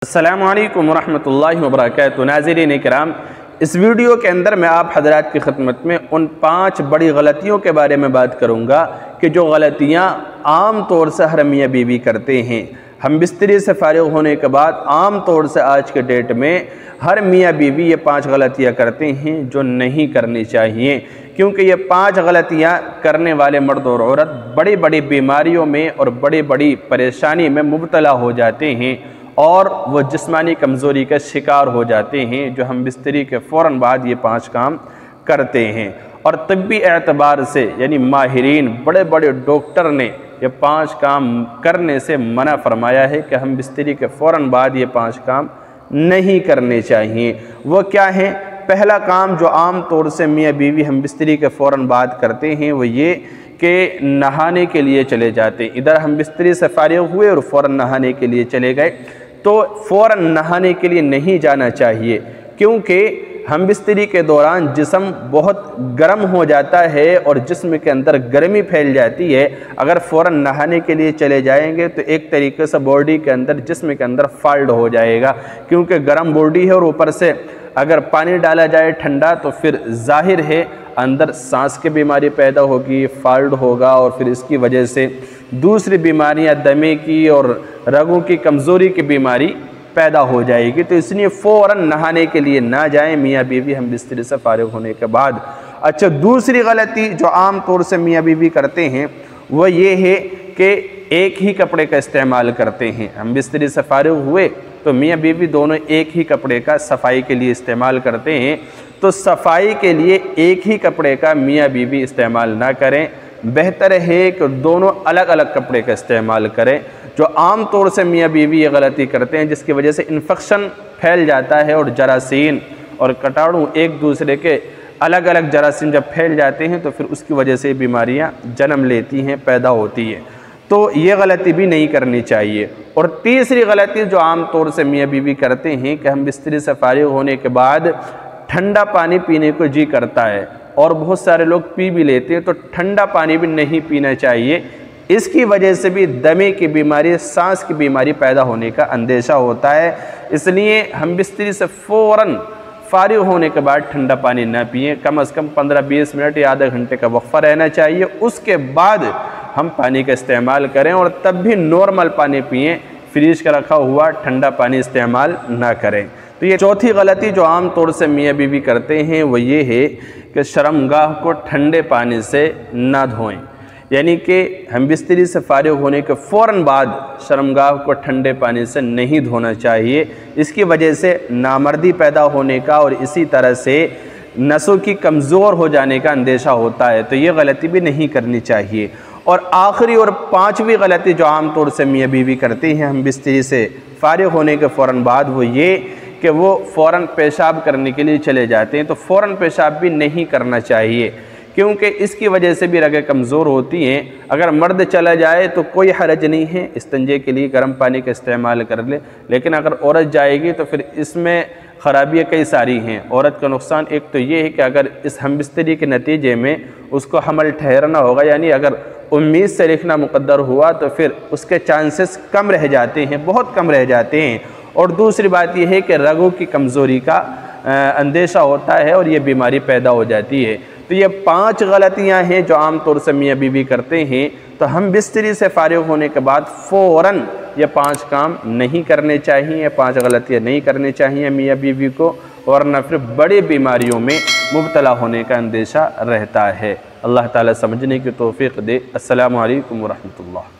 अस्सलामु अलैकुम वरहमतुल्लाहि वबरकातुहू। नाज़रीन इकराम, इस वीडियो के अंदर मैं आप हज़रात की खिदमत में उन 5 बड़ी गलतियों के बारे में बात करूँगा कि जो गलतियाँ आम तौर से हर मियाँ बीवी करते हैं। हम बिस्तरी से फारिग होने के बाद आम तौर से आज के डेट में हर मियाँ बीवी ये 5 गलतियाँ करते हैं जो नहीं करनी चाहिए, क्योंकि ये 5 गलतियाँ करने वाले मर्द और औरत बड़ी बड़ी बीमारियों में और बड़ी बड़ी परेशानी में मुब्तला हो जाते हैं और वो जिस्मानी कमज़ोरी का शिकार हो जाते हैं, जो हम बिस्तरी के फ़ौरन बाद ये 5 काम करते हैं। और तिब्बी एतबार से यानी माहिरीन बड़े बड़े डॉक्टर ने ये 5 काम करने से मना फरमाया है कि हम बिस्तरी के फ़ौरन बाद ये 5 काम नहीं करने चाहिए। वो क्या है? पहला काम जो आम तौर से मियाँ बीवी हम बिस्तरी के फ़ौरन बाद करते हैं वो ये कि नहाने के लिए चले जाते हैं। इधर हम बिस्तरी से फारिग हुए और फ़ौरन नहाने के लिए चले गए, तो फ़ौरन नहाने के लिए नहीं जाना चाहिए, क्योंकि हम बिस्तरी के दौरान जिस्म बहुत गर्म हो जाता है और जिस्म के अंदर गर्मी फैल जाती है। अगर फ़ौरन नहाने के लिए चले जाएंगे तो एक तरीके से बॉडी के अंदर जिस्म के अंदर फॉल्ट हो जाएगा, क्योंकि गर्म बॉडी है और ऊपर से अगर पानी डाला जाए ठंडा तो फिर जाहिर है अंदर सांस की बीमारी पैदा होगी, फॉल्ट होगा और फिर इसकी वजह से दूसरी बीमारियां दमे की और रगों की कमज़ोरी की बीमारी पैदा हो जाएगी। तो इसलिए फ़ौरन नहाने के लिए ना जाएं मियाँ बीवी हम बिस्तरी से फारिग होने के बाद। अच्छा, दूसरी गलती जो आम तौर से मियाँ बीवी करते हैं वो ये है कि एक ही कपड़े का इस्तेमाल करते हैं। हम बिस्तरी से फारिग हुए तो मियाँ बीवी दोनों एक ही कपड़े का सफाई के लिए इस्तेमाल करते हैं। तो सफाई के लिए एक ही कपड़े का मियाँ बीवी इस्तेमाल ना करें, बेहतर है कि दोनों अलग अलग कपड़े का इस्तेमाल करें। जो आम तौर से मियाँ बीवी ये गलती करते हैं जिसकी वजह से इन्फेक्शन फैल जाता है और जरासीम और कीटाणु एक दूसरे के अलग अलग जरासीम जब फैल जाते हैं तो फिर उसकी वजह से बीमारियाँ जन्म लेती हैं, पैदा होती हैं। तो ये गलती भी नहीं करनी चाहिए। और तीसरी गलती जो आम तौर से मियाँ बीवी करते हैं कि हम बिस्तरी से फारिग होने के बाद ठंडा पानी पीने को जी करता है और बहुत सारे लोग पी भी लेते हैं, तो ठंडा पानी भी नहीं पीना चाहिए। इसकी वजह से भी दमे की बीमारी, सांस की बीमारी पैदा होने का अंदेशा होता है। इसलिए हम बिस्तरी से फ़ौरन फारिग होने के बाद ठंडा पानी ना पिएं, कम से कम 15-20 मिनट या आधे घंटे का वक्फा रहना चाहिए। उसके बाद हम पानी का इस्तेमाल करें और तब भी नॉर्मल पानी पिएं, फ्रीज का रखा हुआ ठंडा पानी इस्तेमाल ना करें। तो ये चौथी गलती जो आम तौर से मियाँ बीवी करते हैं वो ये है कि शर्मगाह को ठंडे पानी से ना धोएं। यानी कि हम बिस्तरी से फारिग होने के फ़ौरन बाद शर्मगाह को ठंडे पानी से नहीं धोना चाहिए। इसकी वजह से नामर्दी पैदा होने का और इसी तरह से नसों की कमज़ोर हो जाने का अंदेशा होता है, तो ये गलती भी नहीं करनी चाहिए। और आखिरी और 5वीं गलती जो आम तौर से मियाँ बीवी करते हैं हम बिस्तरी से फारिग होने के फ़ौरन बाद वो ये कि वो फ़ौरन पेशाब करने के लिए चले जाते हैं। तो फ़ौरन पेशाब भी नहीं करना चाहिए, क्योंकि इसकी वजह से भी रगें कमज़ोर होती हैं। अगर मर्द चला जाए तो कोई हरज नहीं है, इस्तिंजे के लिए गर्म पानी का इस्तेमाल कर ले, लेकिन अगर औरत जाएगी तो फिर इसमें ख़राबियाँ कई सारी हैं। औरत का नुकसान एक तो ये है कि अगर इस हम बिस्तरी के नतीजे में उसको हमल ठहरना होगा, यानी अगर 19 से लिखना मुक़द्दर हुआ तो फिर उसके चांसेस कम रह जाते हैं, बहुत कम रह जाते हैं। और दूसरी बात यह है कि रगों की कमज़ोरी का अंदेशा होता है और ये बीमारी पैदा हो जाती है। तो ये 5 गलतियां हैं जो आम तौर से मियाँ बीवी करते हैं। तो हम बिस्तरी से फारिग होने के बाद फ़ौरन ये 5 काम नहीं करने चाहिए, 5 गलतियां नहीं करनी चाहिए मियाँ बीवी को, वरना फिर बड़ी बीमारियों में मुब्तला होने का अंदेशा रहता है। अल्लाह ताला समझने की तौफीक दे। अस्सलामु अलैकुम वरहमतुल्लाह।